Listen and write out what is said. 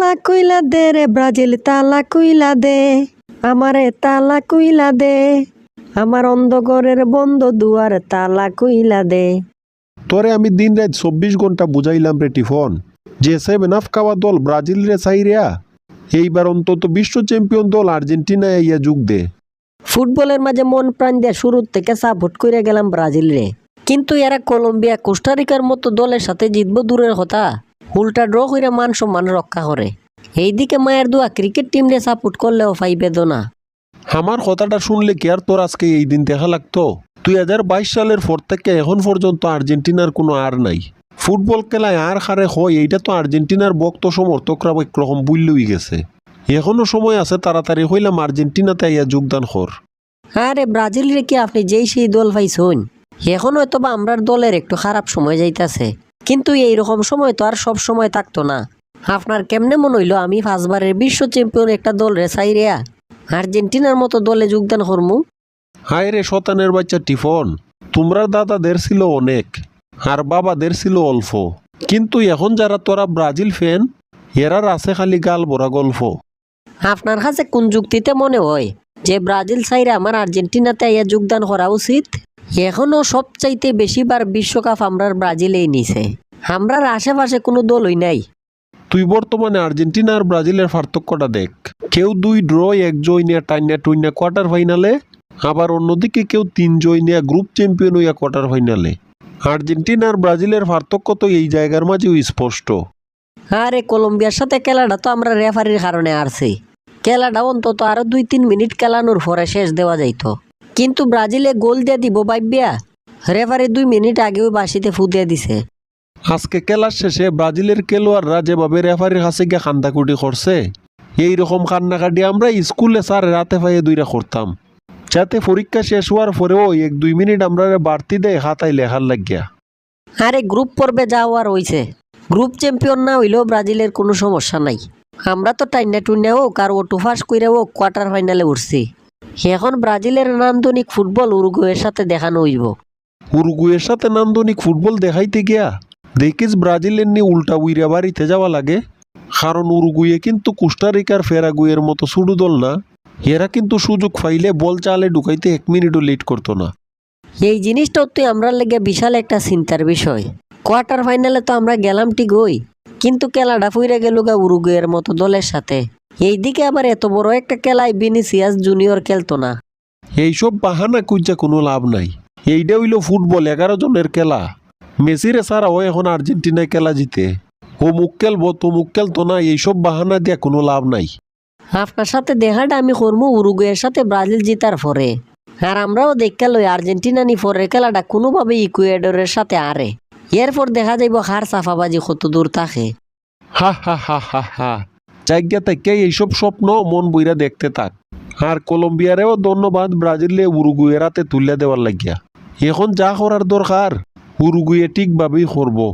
তালা কইলা দে রে ব্রাজিল তালা কইলা দে, আমারে তালা কইলা দে, আমার অন্ধঘরের বন্ধ দুয়ার তালা কইলা দে। তোরে আমি দিন রাত 24 ঘন্টা বুঝাইলাম রে টিফন, যে 7 খাওয়া দল ব্রাজিল রে চাইরা এইবার অন্তত বিশ্ব চ্যাম্পিয়ন দল আর্জেন্টিনা ইয়া যুগ দে। ফুটবলের মাঝে মন প্রাণ দিয়ে শুরুর থেকে সাপোর্ট করে গেলাম ব্রাজিল রে, কিন্তু এরা কলম্বিয়া কোস্টারিকার মতো দলের সাথে জিতবো দূরের কথা, উল্টা ড্র করে মান সম্মান রক্ষা করে। এইদিকে মায়ের দোয়া ক্রিকেট টিম রে সাপোর্ট করলেও পাই বেদনা। আমার কথাটা শুনলে কি আর তোর আজকে এই দিন দেখা লাগতো? 2022 সালের পর থেকে এখন পর্যন্ত আর্জেন্টিনার কোনো আর নাই। ফুটবল খেলায় আর হারে হয় এইটা তো আর্জেন্টিনার ভক্ত সমর্থকরা একরকম বুঝলই গেছে। এখনো সময় আছে, তাড়াতাড়ি হইলাম আর্জেন্টিনাতে ইয়া যোগদান কর। আরে ব্রাজিল রে কি আপনি যেই সেই দল পাইছেন, এখন হয়তো বা আমরার দলের একটু খারাপ সময় যাইতাছে, কিন্তু এইরকম সময় তো আর সব সময় থাকতো না। আপনার কেমনে মনে হইলো আমি 5বারের বিশ্ব চ্যাম্পিয়ন একটা দল রে চাইরিয়া আর্জেন্টিনার মতো দলে যোগদান করমু? হায় রে শতানের বাচ্চা টিফন, তোমরা দাদাদের ছিল অনেক আর বাবাদের ছিল অল্প, কিন্তু এখন যারা তোরা ব্রাজিল ফ্যান এরার আছে খালি গাল ভরা গল্প। আপনার কাছে কোন যুক্তিতে মনে হয় যে ব্রাজিল চাইরে আমার আর্জেন্টিনাতে আইয়া যোগদান করা উচিত? এখনো সবচাইতে বেশিবার বিশ্বকাপ আমরার ব্রাজিলেই নিছে, আমরার আশেপাশে কোনো দলই নাই। তুই বর্তমানে আর্জেন্টিনা আর ব্রাজিলের পার্থক্যটা দেখ, কেউ 2 ড্র 1 জয় নিয়ে টাইনা টুইনা কোয়ার্টার ফাইনালে, আবার অন্যদিকে কেউ 3 জয় নিয়ে গ্রুপ চ্যাম্পিয়ন হইয়া কোয়ার্টার ফাইনালে। আর্জেন্টিনা আর ব্রাজিলের পার্থক্য তো এই জায়গার মাঝেও স্পষ্ট। আরে কলম্বিয়ার সাথে খেলাটা তো আমরা রেফারির কারণে হারছি, খেলাটা অন্তত আরো 2-3 মিনিট খেলানোর পরে শেষ দেওয়া যাইতো, কিন্তু ব্রাজিলে গোল দিয়ে দিব ভাইবিয়া রেফারি 2 মিনিট আগেও বাসিতে ফু দিয়ে দিছে। আজকে খেলার শেষে ব্রাজিলের খেলোয়াড়রা যেভাবে রেফারির কাছে গিয়ে কান্দাকুটি করছে, এইরকম কান্নাকাটি আমরা স্কুলে স্যার রাতে পাইয়ে 2টা করতাম, যাতে পরীক্ষা শেষ হওয়ার পরেও 1-2 মিনিট আমরা বাড়তি দেয় খাতায় লেখার লাগিয়া। আরে গ্রুপ পর্বে যাওয়ার হইছে, গ্রুপ চ্যাম্পিয়ন না হইলেও ব্রাজিলের কোনো সমস্যা নাই। আমরা তো টাইনা টুইনা হোক আর ওটু ফাঁস কইরা হোক কোয়ার্টার ফাইনালে উঠছি। এখন ব্রাজিলের নান্দনিক ফুটবল উরুগুয়ের সাথে দেখানো হইব। উরুগুয়ের সাথে নান্দনিক ফুটবল দেখাইতে গিয়া দেখিস ব্রাজিলের নিয়ে উল্টা উইরা বাড়িতে যাওয়া লাগে, কারণ উরুগুয়ে কিন্তু কোস্টারিকার ফেরাগুয়ের মতো ছোট দল না, এরা কিন্তু সুযোগ পাইলে বল চালে ঢুকাইতে 1 মিনিটও লেট করতো না। এই জিনিসটাও তো আমরা লেগে বিশাল একটা চিন্তার বিষয়। কোয়ার্টার ফাইনালে তো আমরা গেলাম ঠিক হই, কিন্তু খেলাটা ফুইরা গেল গা উরুগুয়ের মতো দলের সাথে। এইদিকে আবার এত বড় একটা খেলায় ভিনিসিয়াস জুনিয়র খেলতো না। এইসব বাহানা খুঁজা কোনো লাভ নাই, এইটা হইল ফুটবল 11 জনের খেলা। মেসিরে ছাড়াও এখন আর্জেন্টিনায় খেলা জিতে, ও মুখ খেলবো তো মুখ খেলতো না, এইসব বাহানা দিয়া কোনো লাভ নাই। আপনার সাথে দেখাটা আমি করবো উরুগুয়ের সাথে ব্রাজিল জিতার পরে, আর আমরাও দেখা লই আর্জেন্টিনা নি পরের খেলাটা কোনোভাবে ইকুয়েডরের সাথে আরে, এরপর দেখা যাইব হার সাফাবাজি কত দূর থাকে। হা হা হা হা হা, জায়গা থেকে এইসব স্বপ্ন মন বইরা দেখতে থাক। আর কলম্বিয়ারেও ধন্যবাদ ব্রাজিলে উরুগুয়ের হাতে তুলে দেওয়ার লাগিয়া। এখন যা করার দরকার উরুগুয়ে ঠিকভাবেই করবো।